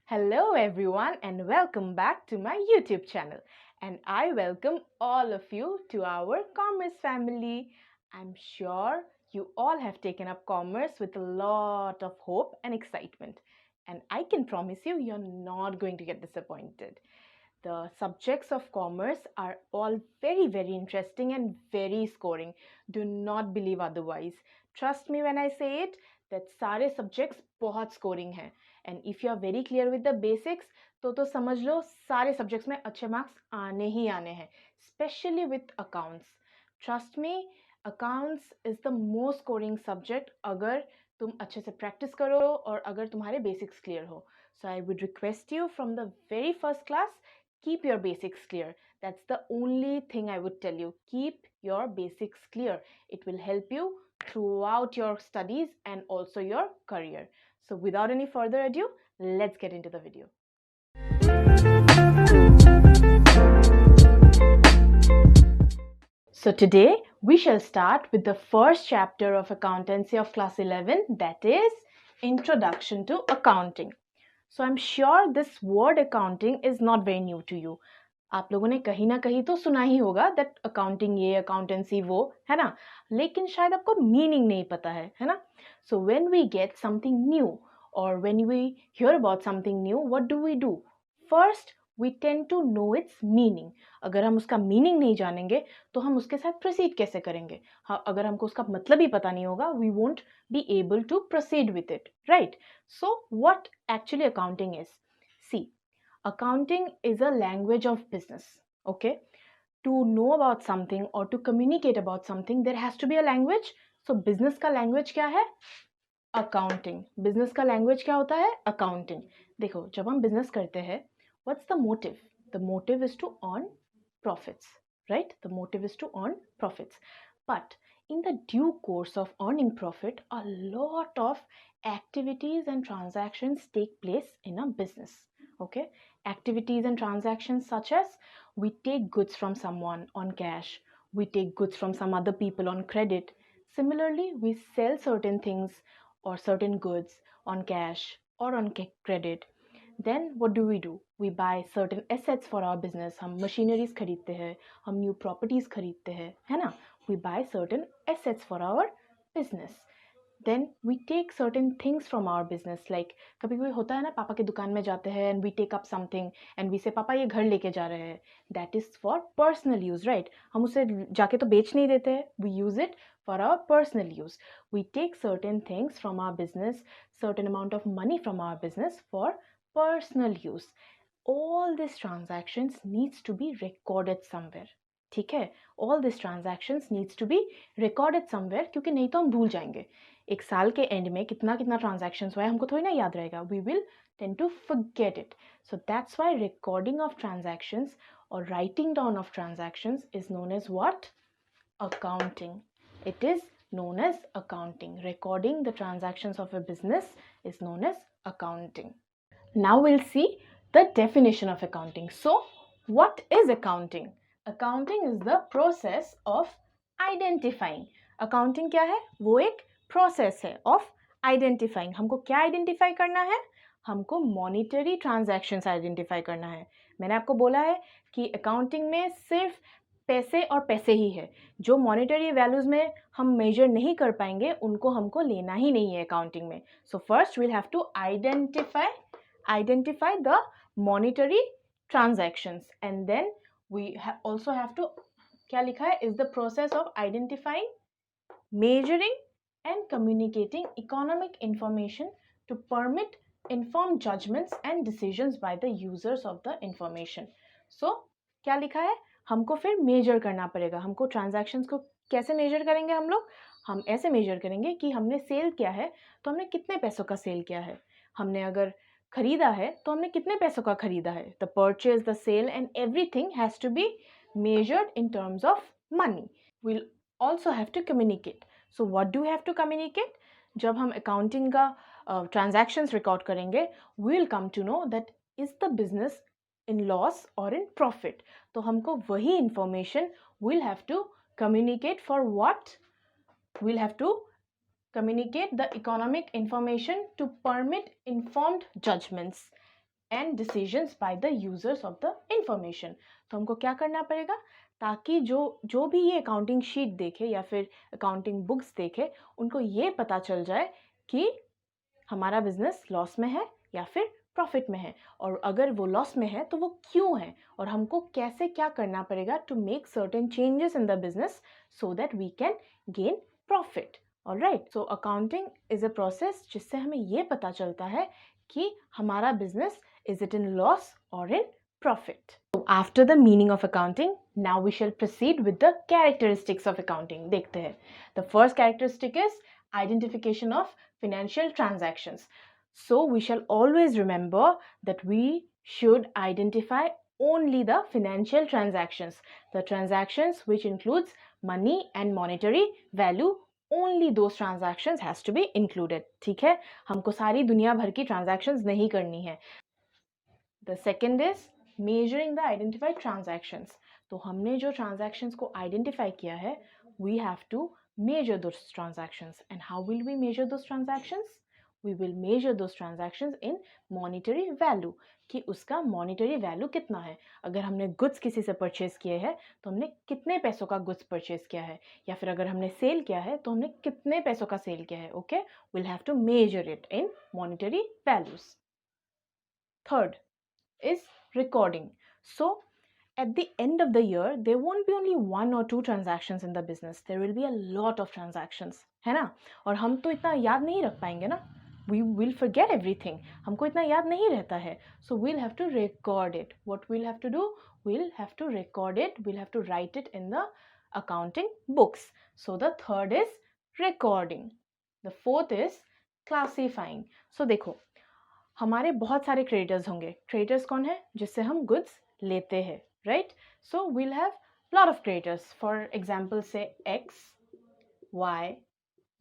Hello everyone and welcome back to my YouTube channel. And I welcome all of you to our commerce family. I'm sure you all have taken up commerce with a lot of hope and excitement. And I can promise you, you're not going to get disappointed. The subjects of commerce are all very interesting and very scoring. Do not believe otherwise. Trust me when I say it that सारे subjects बहुत scoring हैं. And if you are very clear with the basics, तो समझ लो सारे subjects में अच्छे marks आने ही आने हैं. Especially with accounts. Trust me, accounts is the most scoring subject अगर तुम अच्छे से practice करो और अगर तुम्हारे basics clear हो. So I would request you from the very first class, keep your basics clear. That's the only thing I would tell you. Keep your basics clear. It will help you throughout your studies and also your career. So without any further ado, let's get into the video. So today we shall start with the first chapter of accountancy of class 11, that is Introduction to Accounting. So I'm sure this word accounting is not very new to you. आप लोगों ने कहीं ना कहीं तो सुना ही होगा that accounting ये अकाउंटेंसी वो है ना, लेकिन शायद आपको मीनिंग नहीं पता है ना. So when we get something new और when we hear about something new, what do we do? First we tend to know its meaning. अगर हम उसका मीनिंग नहीं जानेंगे तो हम उसके साथ प्रोसीड कैसे करेंगे? हाँ, अगर हमको उसका मतलब ही पता नहीं होगा, we won't be able to proceed with it, right? So what actually accounting is? See, accounting is a language of business, okay? To know about something or to communicate about something, there has to be a language. So business का language क्या है? Accounting. Business का language क्या होता है? Accounting. देखो, जब हम business करते हैं, what's the motive? The motive is to earn profits, right? The motive is to earn profits. But in the due course of earning profit, a lot of activities and transactions take place in a business, okay? Activities and transactions such as we take goods from someone on cash, we take goods from some other people on credit. Similarly, we sell certain things or certain goods on cash or on credit. Then what do? We buy certain assets for our business. हम machineries खरीदते हैं, हम new properties खरीदते हैं, है ना? We buy certain assets for our business. Then we take certain things from our business, like कभी कोई होता है ना, पापा के दुकान में जाते हैं and we take up something and we say पापा ये घर लेके जा रहे हैं. That is for personal use, right? हम उसे जाके तो बेच नहीं देते हैं. We use it for our personal use. We take certain things from our business, certain amount of money from our business for personal use. All these transactions needs to be recorded somewhere. ठीक है? All these transactions needs to be recorded somewhere, क्योंकि नहीं तो हम भूल जाएंगे. एक साल के एंड में कितना कितना ट्रांजैक्शंस हुआ है हमको थोड़ी ना याद रहेगा. We will tend to forget it. So that's why recording of transactions or writing down of transactions is known as what? Accounting. It is known as accounting. Recording the transactions of a business is known as accounting. Now we'll see the definition of accounting. So what is accounting? Accounting is the process of identifying. Accounting क्या है? वो एक process है of identifying. हमको क्या identify करना है? हमको monetary transactions identify करना है. मैंने आपको बोला है कि accounting में सिर्फ पैसे और पैसे ही है. जो monetary values में हम measure नहीं कर पाएंगे उनको हमको लेना ही नहीं है accounting में. So first we'll have to identify the monetary transactions, and then we also have to, क्या लिखा है, is the process of identifying, measuring and communicating economic information to permit informed judgments and decisions by the users of the information. So क्या लिखा है? हमको फिर measure करना पड़ेगा. हमको transactions को कैसे measure करेंगे हम लोग? हम ऐसे measure करेंगे कि हमने sale किया है तो हमने कितने पैसों का sale किया है. हमने अगर खरीदा है तो हमने कितने पैसों का खरीदा है. The purchase, the sale and everything has to be measured in terms of money. We'll also have to communicate. So what do we have to communicate? जब हम accounting का transactions record करेंगे, we'll come to know that is the business in loss or in profit. तो हमको वही information we'll have to communicate. For what? We'll have to communicate the economic information to permit informed judgments. and decisions by the users of the information. तो हमको क्या करना पड़ेगा ताकि जो भी ये अकाउंटिंग शीट देखे या फिर अकाउंटिंग बुक्स देखे उनको ये पता चल जाए कि हमारा बिजनेस लॉस में है या फिर प्रॉफिट में है, और अगर वो लॉस में है तो वो क्यों है, और हमको कैसे क्या करना पड़ेगा to make certain changes in the business so that we can gain profit. Alright, so accounting is a process जिससे हमें ये पता चलता है कि हमारा business is it in loss और in profit. So after the meaning of accounting, now we shall proceed with the characteristics of accounting. देखते हैं. The first characteristic is identification of financial transactions. So we shall always remember that we should identify only the financial transactions. The transactions which includes money and monetary value, only those transactions has to be included. ठीक है, हमको सारी दुनिया भर की transactions नहीं करनी है. The second is measuring the identified transactions. तो हमने जो transactions को identify किया है, we have to measure those transactions. And how will we measure those transactions? We will measure those transactions in monetary value. कि उसका monetary value कितना है. अगर हमने goods किसी से purchase किए हैं तो हमने कितने पैसों का goods purchase किया है, या फिर अगर हमने sale किया है तो हमने कितने पैसों का sale किया है. Okay, we'll have to measure it in monetary values. Third is recording. So at the end of the year there won't be only one or two transactions in the business, there will be a lot of transactions, है ना. और हम तो इतना याद नहीं रख पाएंगे ना, we will forget everything, हमको इतना याद नहीं रहता है. So we'll have to record it. What we'll have to do, we'll have to record it, we'll have to write it in the accounting books. So the third is recording. The fourth is classifying. So देखो, हमारे बहुत सारे creditors होंगे. Creditors कौन है, जिससे हम goods लेते हैं, right. So we'll have lot of creditors. For example say X, Y,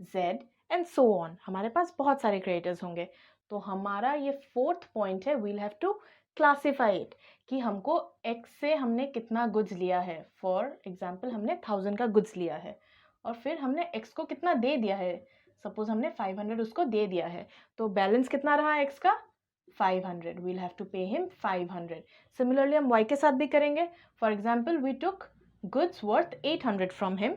Z and so on. हमारे पास बहुत सारे क्रेडिटर्स होंगे. तो हमारा ये फोर्थ पॉइंट है, we'll have to classify it कि हमको एक्स से हमने कितना गुड्स लिया है. फॉर एग्जांपल हमने 1000 का गुड्स लिया है और फिर हमने एक्स को कितना दे दिया है. सपोज हमने 500 उसको दे दिया है, तो बैलेंस कितना रहा एक्स का, 500. We'll have to pay him 500. Similarly हम वाई के साथ भी करेंगे. For example we took goods worth 800 from him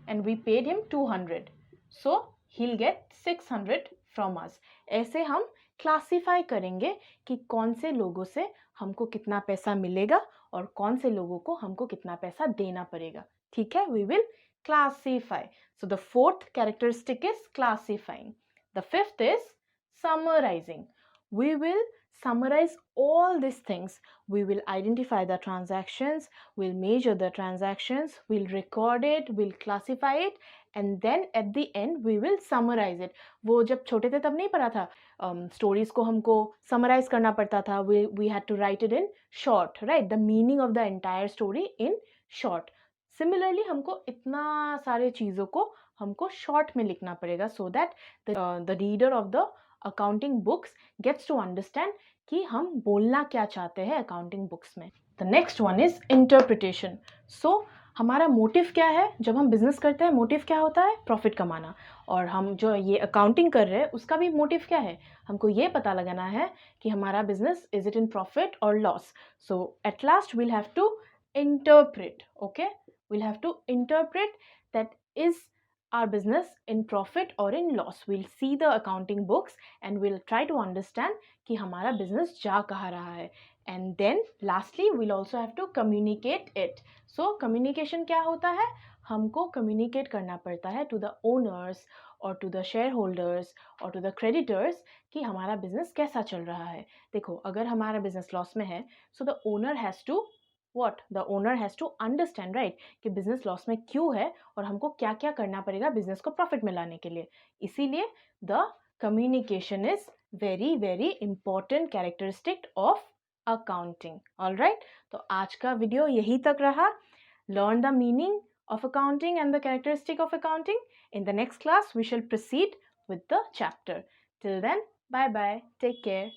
and we paid him 200, so he'll get 600 from us. ऐसे हम क्लासीफाई करेंगे कि कौन से लोगों से हमको कितना पैसा मिलेगा और कौन से लोगों को हमको कितना पैसा देना पड़ेगा. ठीक है, we will classify. So the fourth characteristic is classifying. The fifth is summarizing. We will summarize all these things. We will identify the transactions, we'll measure the transactions, we'll record it, we'll classify it, and then at the end we will summarize it. वो जब छोटे थे तब नहीं पढ़ा था, stories को हमको समराइज करना पड़ता था. we had to write it in short, right? The meaning of the entire story in short. Similarly हमको इतना सारे चीज़ों को हमको शॉर्ट में लिखना पड़ेगा so that the reader of the accounting books gets to understand कि हम बोलना क्या चाहते हैं अकाउंटिंग बुक्स में. The next one is interpretation. So हमारा मोटिव क्या है, जब हम बिजनेस करते हैं मोटिव क्या होता है, प्रॉफिट कमाना. और हम जो ये अकाउंटिंग कर रहे हैं उसका भी मोटिव क्या है, हमको ये पता लगाना है कि हमारा business is it in profit और loss. So at last we'll have to interpret. Okay, we'll have to interpret that is our business in profit or in loss. We'll see the accounting books and we'll try to understand कि हमारा business जा कहाँ रहा है. And then lastly we'll also have to communicate it. So communication क्या होता है, हमको communicate करना पड़ता है to the owners or to the shareholders or to the creditors कि हमारा business कैसा चल रहा है. देखो, अगर हमारा business loss में है, so the owner has to what? The owner has to understand, right? कि business loss में क्यों है और हमको क्या क्या करना पड़ेगा business को profit में लाने के लिए. इसीलिए the communication is very very important characteristic of accounting. All right? तो आज का वीडियो यही तक रहा. Learn the meaning of accounting and the characteristic of accounting. In the next class we shall proceed with the chapter. Till then, bye bye. Take care.